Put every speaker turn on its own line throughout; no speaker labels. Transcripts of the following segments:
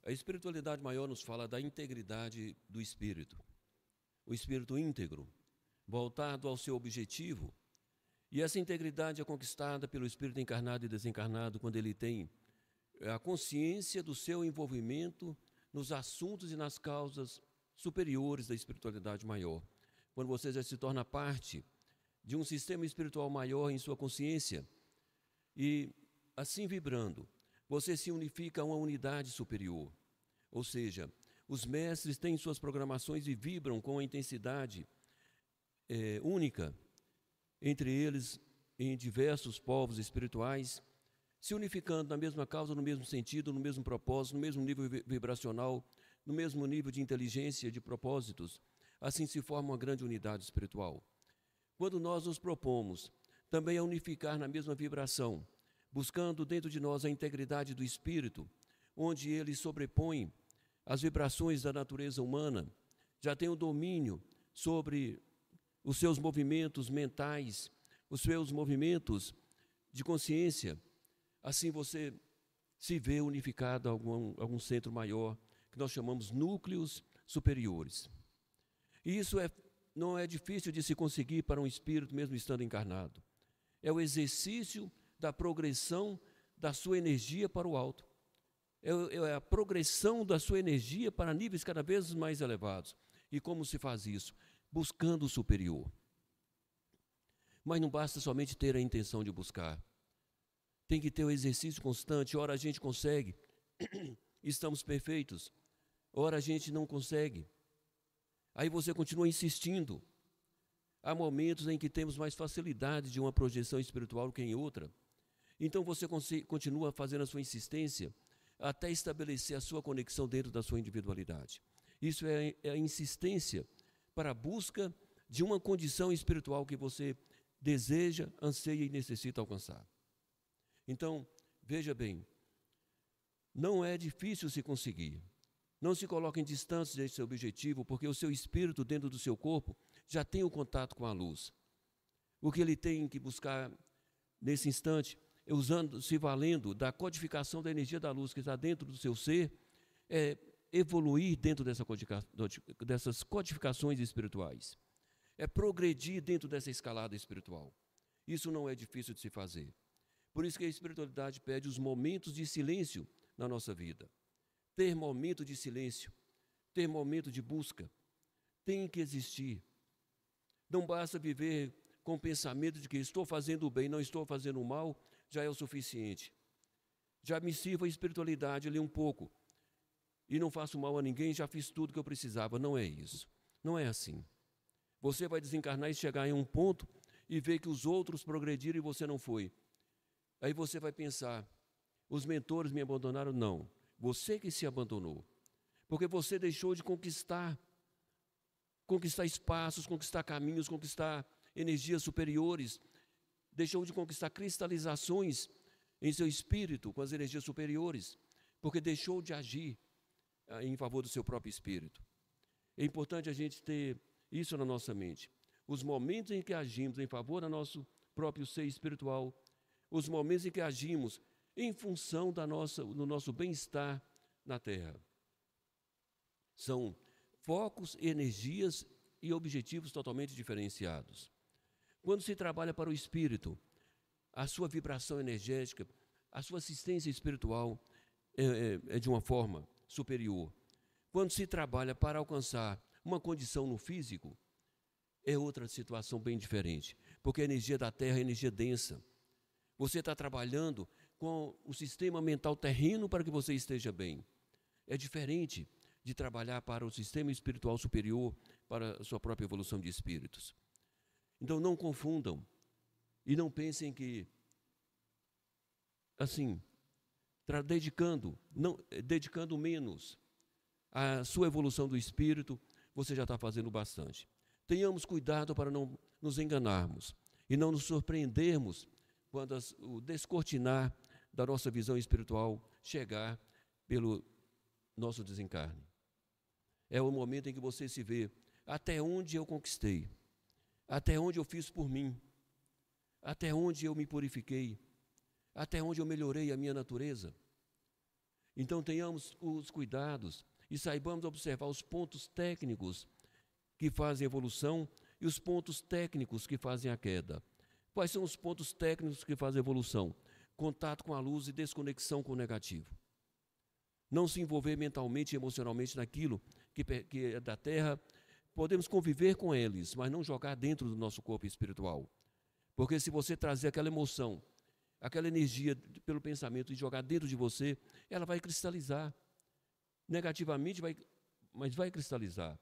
A espiritualidade maior nos fala da integridade do espírito, o espírito íntegro, voltado ao seu objetivo. E essa integridade é conquistada pelo espírito encarnado e desencarnado quando ele tem a consciência do seu envolvimento nos assuntos e nas causas superiores da espiritualidade maior. Quando você já se torna parte de um sistema espiritual maior em sua consciência e, assim vibrando, você se unifica a uma unidade superior. Ou seja, os mestres têm suas programações e vibram com a intensidade única entre eles em diversos povos espirituais, se unificando na mesma causa, no mesmo sentido, no mesmo propósito, no mesmo nível vibracional, no mesmo nível de inteligência, de propósitos. Assim se forma uma grande unidade espiritual. Quando nós nos propomos também a unificar na mesma vibração, buscando dentro de nós a integridade do espírito, onde ele sobrepõe as vibrações da natureza humana, já tem o domínio sobre os seus movimentos mentais, os seus movimentos de consciência. Assim você se vê unificado a algum centro maior, que nós chamamos núcleos superiores. E isso não é difícil de se conseguir para um espírito, mesmo estando encarnado. É o exercício da progressão da sua energia para o alto. É a progressão da sua energia para níveis cada vez mais elevados. E como se faz isso? Buscando o superior. Mas não basta somente ter a intenção de buscar. Tem que ter o exercício constante. Ora a gente consegue, estamos perfeitos. Ora a gente não consegue. Aí você continua insistindo. Há momentos em que temos mais facilidade de uma projeção espiritual que em outra. Então você continua fazendo a sua insistência até estabelecer a sua conexão dentro da sua individualidade. Isso é a insistência para a busca de uma condição espiritual que você deseja, anseia e necessita alcançar. Então, veja bem, não é difícil se conseguir. Não se coloque em distância desse seu objetivo, porque o seu espírito dentro do seu corpo já tem o contato com a luz. O que ele tem que buscar nesse instante, se valendo da codificação da energia da luz que está dentro do seu ser, é evoluir dentro dessas codificações espirituais. É progredir dentro dessa escalada espiritual. Isso não é difícil de se fazer. Por isso que a espiritualidade pede os momentos de silêncio na nossa vida. Ter momento de silêncio, ter momento de busca, tem que existir. Não basta viver com o pensamento de que estou fazendo o bem, não estou fazendo o mal, já é o suficiente. Já me sirvo a espiritualidade ali um pouco, e não faço mal a ninguém, já fiz tudo que eu precisava. Não é isso. Não é assim. Você vai desencarnar e chegar em um ponto e ver que os outros progrediram e você não foi. Aí você vai pensar, os mentores me abandonaram? Não. Você que se abandonou. Porque você deixou de conquistar espaços, conquistar caminhos, conquistar energias superiores. Deixou de conquistar cristalizações em seu espírito com as energias superiores. Porque deixou de agir em favor do seu próprio espírito. É importante a gente ter isso na nossa mente. Os momentos em que agimos em favor do nosso próprio ser espiritual, os momentos em que agimos em função do nosso bem-estar na Terra. São focos, energias e objetivos totalmente diferenciados. Quando se trabalha para o espírito, a sua vibração energética, a sua assistência espiritual é de uma forma superior. Quando se trabalha para alcançar uma condição no físico, é outra situação bem diferente, porque a energia da Terra é energia densa. Você está trabalhando com o sistema mental terreno para que você esteja bem. É diferente de trabalhar para o sistema espiritual superior, para a sua própria evolução de espíritos. Então não confundam e não pensem que, assim, dedicando menos à sua evolução do espírito, você já está fazendo bastante. Tenhamos cuidado para não nos enganarmos e não nos surpreendermos quando o descortinar da nossa visão espiritual chegar pelo nosso desencarne. É o momento em que você se vê até onde eu conquistei, até onde eu fiz por mim, até onde eu me purifiquei, até onde eu melhorei a minha natureza. Então tenhamos os cuidados e saibamos observar os pontos técnicos que fazem a evolução e os pontos técnicos que fazem a queda. Quais são os pontos técnicos que fazem a evolução? Contato com a luz e desconexão com o negativo. Não se envolver mentalmente e emocionalmente naquilo que é da Terra. Podemos conviver com eles, mas não jogar dentro do nosso corpo espiritual. Porque se você trazer aquela emoção, aquela energia pelo pensamento e jogar dentro de você, ela vai cristalizar. Negativamente, mas vai cristalizar.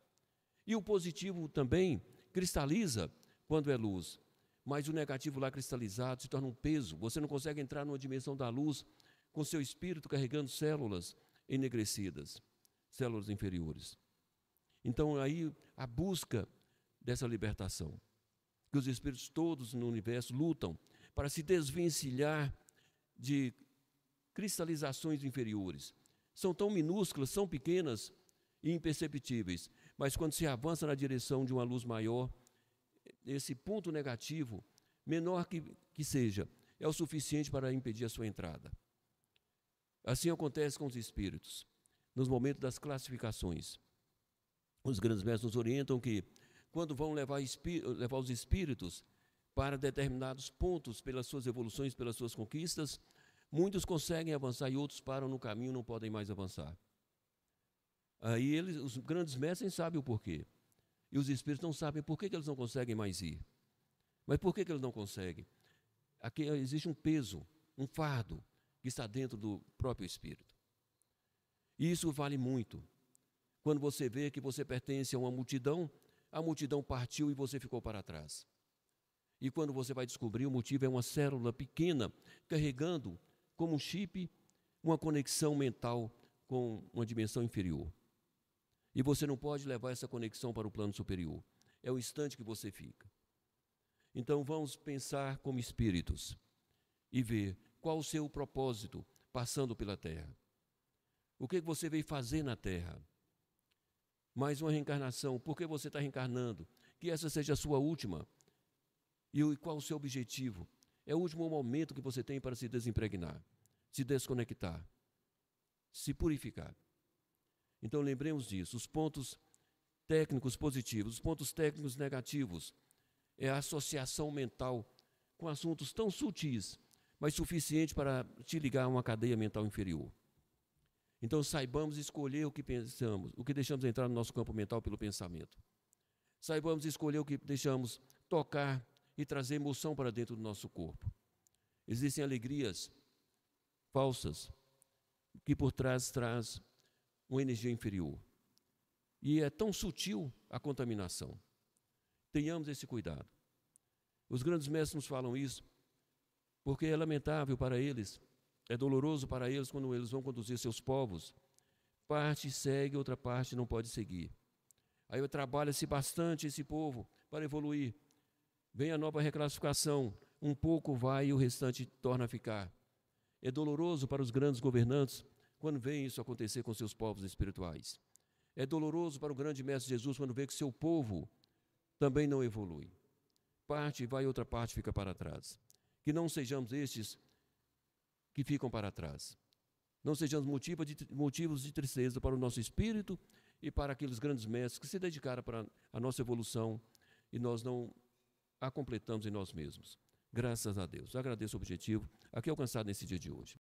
E o positivo também cristaliza quando é luz. Mas o negativo lá cristalizado se torna um peso. Você não consegue entrar numa dimensão da luz com seu espírito carregando células enegrecidas, células inferiores. Então aí a busca dessa libertação, que os espíritos todos no universo lutam para se desvencilhar de cristalizações inferiores. São tão minúsculas, são pequenas e imperceptíveis, mas quando se avança na direção de uma luz maior, esse ponto negativo, menor que seja, é o suficiente para impedir a sua entrada. Assim acontece com os espíritos, nos momentos das classificações. Os grandes mestres nos orientam que, quando vão levar os espíritos para determinados pontos, pelas suas evoluções, pelas suas conquistas, muitos conseguem avançar e outros param no caminho e não podem mais avançar. Aí os grandes mestres sabem o porquê. E os espíritos não sabem por que eles não conseguem mais ir. Mas por que eles não conseguem? Aqui existe um peso, um fardo, que está dentro do próprio espírito. E isso vale muito. Quando você vê que você pertence a uma multidão, a multidão partiu e você ficou para trás. E quando você vai descobrir, o motivo é uma célula pequena, carregando como um chip uma conexão mental com uma dimensão inferior. E você não pode levar essa conexão para o plano superior. É o instante que você fica. Então vamos pensar como espíritos e ver qual o seu propósito passando pela Terra. O que você veio fazer na Terra? Mais uma reencarnação. Por que você está reencarnando? Que essa seja a sua última. E qual o seu objetivo? É o último momento que você tem para se desimpregnar, se desconectar, se purificar. Então lembremos disso, os pontos técnicos positivos, os pontos técnicos negativos, é a associação mental com assuntos tão sutis, mas suficiente para te ligar a uma cadeia mental inferior. Então saibamos escolher o que pensamos, o que deixamos entrar no nosso campo mental pelo pensamento. Saibamos escolher o que deixamos tocar e trazer emoção para dentro do nosso corpo. Existem alegrias falsas que por trás traz uma energia inferior. E é tão sutil a contaminação. Tenhamos esse cuidado. Os grandes mestres nos falam isso porque é lamentável para eles, é doloroso para eles quando eles vão conduzir seus povos. Parte segue, outra parte não pode seguir. Aí trabalha-se bastante esse povo para evoluir. Vem a nova reclassificação, um pouco vai e o restante torna a ficar. É doloroso para os grandes governantes quando vê isso acontecer com seus povos espirituais. É doloroso para o grande mestre Jesus quando vê que seu povo também não evolui. Parte vai, outra parte fica para trás. Que não sejamos estes que ficam para trás. Não sejamos motivos de tristeza para o nosso espírito e para aqueles grandes mestres que se dedicaram para a nossa evolução e nós não a completamos em nós mesmos. Graças a Deus. Eu agradeço o objetivo aqui alcançado nesse dia de hoje.